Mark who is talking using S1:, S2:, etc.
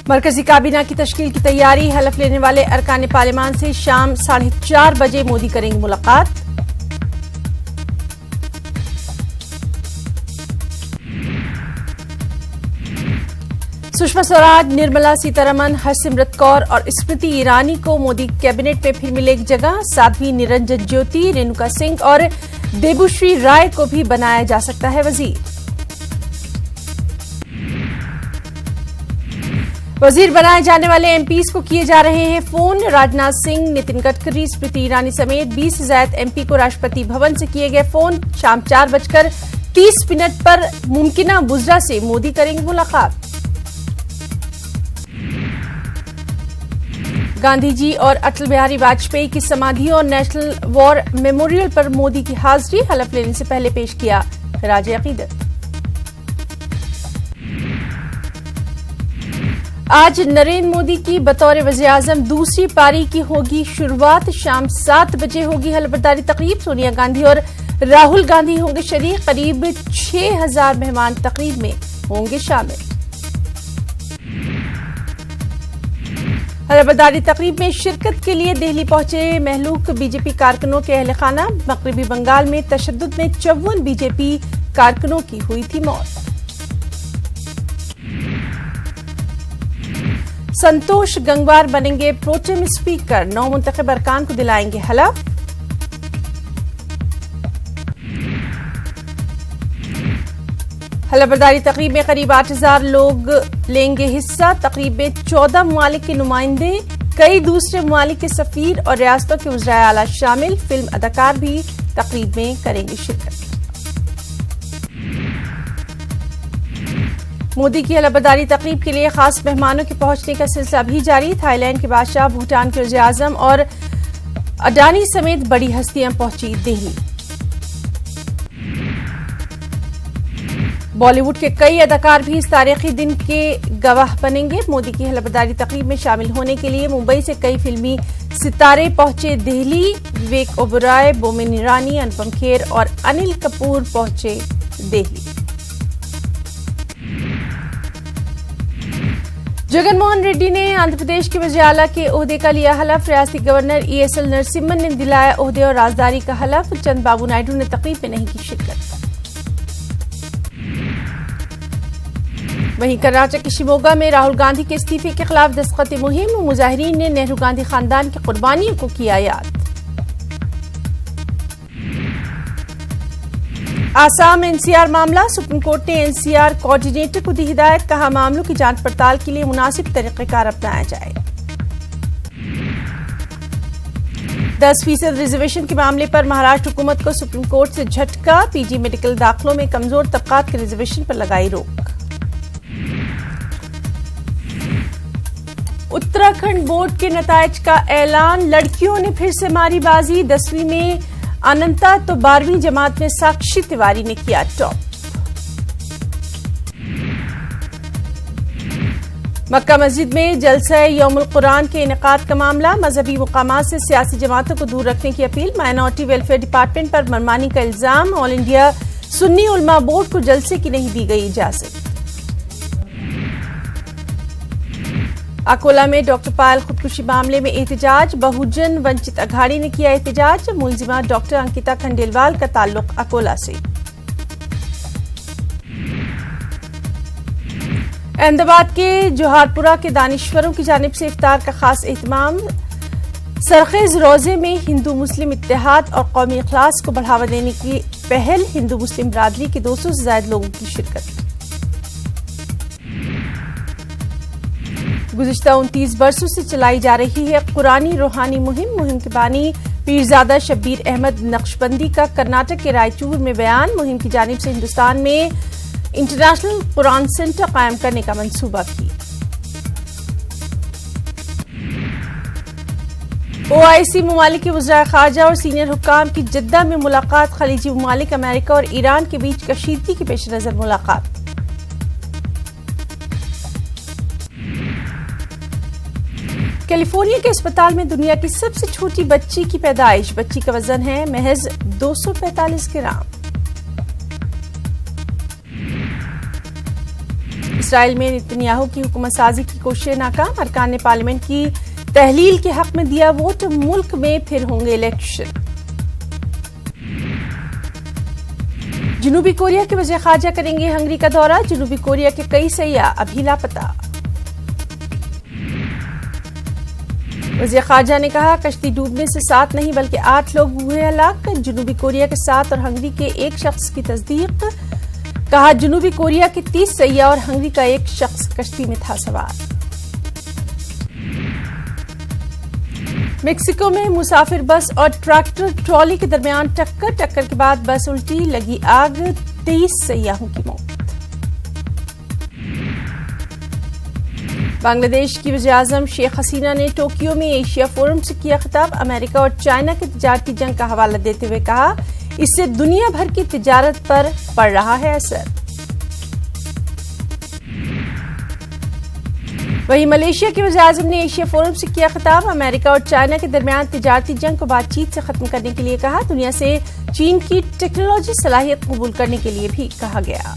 S1: मरकजी काबीना की तश्कील की तैयारी। हलफ लेने वाले अरकान पार्लियामान से शाम 4:30 बजे मोदी करेंगे मुलाकात। सुषमा स्वराज, निर्मला सीतारमण, हरसिमरत कौर और स्मृति ईरानी को मोदी कैबिनेट में फिर मिलेगी जगह। साध्वी निरंजन ज्योति, रेणुका सिंह और देबुश्री राय को भी बनाया जा सकता है वजीर। वजीर बनाए जाने वाले एमपीज को किए जा रहे हैं फोन। राजनाथ सिंह, नितिन गडकरी, स्मृति ईरानी समेत 20 से ज्यादा एमपी को राष्ट्रपति भवन से किए गए फोन। शाम 4:30 पर मुमकिना बुजरा से मोदी करेंगे मुलाकात। गांधी जी और अटल बिहारी वाजपेयी की समाधि और नेशनल वॉर मेमोरियल पर मोदी की हाजिरी। हलफ लेने से पहले पेश किया खिराज अकीदत। आज नरेंद्र मोदी की बतौर वज़ीर-ए-आज़म दूसरी पारी की होगी शुरुआत। शाम 7 बजे होगी हलफबरदारी तकरीब। सोनिया गांधी और राहुल गांधी होंगे शरीक। करीब 6000 मेहमान तकरीब में होंगे शामिल। हलफबरदारी तकरीब में शिरकत के लिए दिल्ली पहुंचे महलूक बीजेपी कारकुनों के अहल खाना। मगरबी बंगाल में तशद्दुद में 54 बीजेपी कारकुनों की हुई थी मौत। संतोष गंगवार बनेंगे प्रोटेम स्पीकर। 9 मुंतखब अरकान को दिलाएंगे हलफ। हलफबरदारी तकरीब में करीब 8000 लोग लेंगे हिस्सा। तकरीब में 14 ममालिक के नुमाइंदे, कई दूसरे ममालिक के सफीर और रियासतों के वज़राए आला शामिल। फिल्म अदाकार भी तकरीब में करेंगे शिरकत। मोदी की हलफबरदारी तकरीब के लिए खास मेहमानों के पहुंचने का सिलसिला भी जारी। थाईलैंड के बादशाह, भूटान के वज़ीर-ए-आज़म और अडानी समेत बड़ी हस्तियां पहुंची दिल्ली। बॉलीवुड के कई अदाकार भी इस तारीखी दिन के गवाह बनेंगे। मोदी की हलफबरदारी तकरीब में शामिल होने के लिए मुंबई से कई फिल्मी सितारे पहुंचे दिल्ली। विवेक ओबेरॉय, बोमन ईरानी, अनुपम खेर और अनिल कपूर पहुंचे दिल्ली। जगनमोहन रेड्डी ने आंध्र प्रदेश के वज़ीर आला के ओहदे का लिया हलफ। रियासती गवर्नर ESL नरसिम्हन ने दिलाया ओहदे और राजदारी का हलफ। चंद्रबाबू नायडू ने तकरीब में नहीं की शिरकत। वहीं कर्नाटक के शिमोगा में राहुल गांधी के इस्तीफे के खिलाफ दस्तखत मुहिम। मुजाहिरीन ने नेहरू गांधी खानदान की कुर्बानियों को किया याद। आसाम NCR मामला। सुप्रीम कोर्ट ने NCR कोऑर्डिनेटर को दी हिदायत। कहा मामलों की जांच पड़ताल के लिए मुनासिब तरीक़ेकार अपनाया जाए। 10% रिजर्वेशन के मामले पर महाराष्ट्र हुकूमत को सुप्रीम कोर्ट से झटका। PG मेडिकल दाखिलों में कमजोर तबकात के रिजर्वेशन पर लगाई रोक। उत्तराखंड बोर्ड के नताइज का ऐलान। लड़कियों ने फिर से मारी बाजी। 10वीं में अनंता तो 12वीं जमात में साक्षी तिवारी ने किया टॉप। मक्का मस्जिद में जलसा यौमुल कुरान के इनेकाद का मामला। मजहबी मुकामात से सियासी जमातों को दूर रखने की अपील। माइनॉरिटी वेलफेयर डिपार्टमेंट पर मनमानी का इल्जाम। ऑल इंडिया सुन्नी उलमा बोर्ड को जलसे की नहीं दी गई इजाजत। अकोला में डॉक्टर पायल खुदकुशी मामले में एहतजाज। बहुजन वंचित अघाड़ी ने किया एहतजाज। मुलजिमा डॉक्टर अंकिता खंडेलवाल का ताल्लुक अकोला से। अहमदाबाद के जोहारपुरा के दानिश्वरों की जानिब से इफ्तार का खास एहतमाम। सरखेज रोजे में हिंदू मुस्लिम इत्तेहाद और कौमी इखलास को बढ़ावा देने की पहल। हिंदू मुस्लिम बरादरी के 200 से ज्यादा लोगों की शिरकत। गुज़िश्ता 29 बरसों से चलाई जा रही है कुरानी रूहानी मुहिम के बानी पीरजादा शब्बीर अहमद नक्शबंदी का कर्नाटक के रायचूर में बयान। मुहिम की जानिब से हिंदुस्तान में इंटरनेशनल कुरान सेंटर कायम करने का मंसूबा भी। OIC ममालिक के वज़राए ख़ारजा और सीनियर हुक्काम की जद्दा में मुलाकात। खलीजी ममालिक, अमेरिका और ईरान के बीच कशीदगी के पेश नजर मुलाकात। कैलिफोर्निया के अस्पताल में दुनिया की सबसे छोटी बच्ची की पैदाइश। बच्ची का वजन है महज 245 ग्राम। इसराइल में नेतन्याहू की हुकूमत साजी की कोशिशें नाकाम, अरकान ने पार्लियामेंट की तहलील के हक में दिया वोट, मुल्क में फिर होंगे इलेक्शन। जनूबी कोरिया के वज़ीर ख़ारजा करेंगे हंगरी का दौरा, जनूबी कोरिया के कई सयाह अभी लापता। वज़ीर ख़ारजा ने कहा कश्ती डूबने से 7 नहीं बल्कि 8 लोग हुए हलाक, जनूबी कोरिया के 7 और हंगरी के 1 शख्स की तस्दीक। कहा जनूबी कोरिया के 30 सयाह और हंगरी का 1 शख्स कश्ती में था सवार। मेक्सिको में मुसाफिर बस और ट्रैक्टर ट्रॉली के दरमियान टक्कर के बाद बस उल्टी, लगी आग, 23 सयाहों की मौत। बांग्लादेश की वज़ीर-ए-आज़म शेख हसीना ने टोक्यो में एशिया फोरम से किया खिताब, अमेरिका और चाइना की तिजारती जंग का हवाला देते हुए कहा इससे दुनिया भर की तिजारत पर पड़ रहा है असर। वहीं मलेशिया के वज़ीर-ए-आज़म ने एशिया फोरम से किया खिताब, अमेरिका और चाइना के दरमियान तिजारती जंग को बातचीत से खत्म करने के लिए कहा, दुनिया से चीन की टेक्नोलॉजी सलाहियत कबूल करने के लिए भी कहा गया।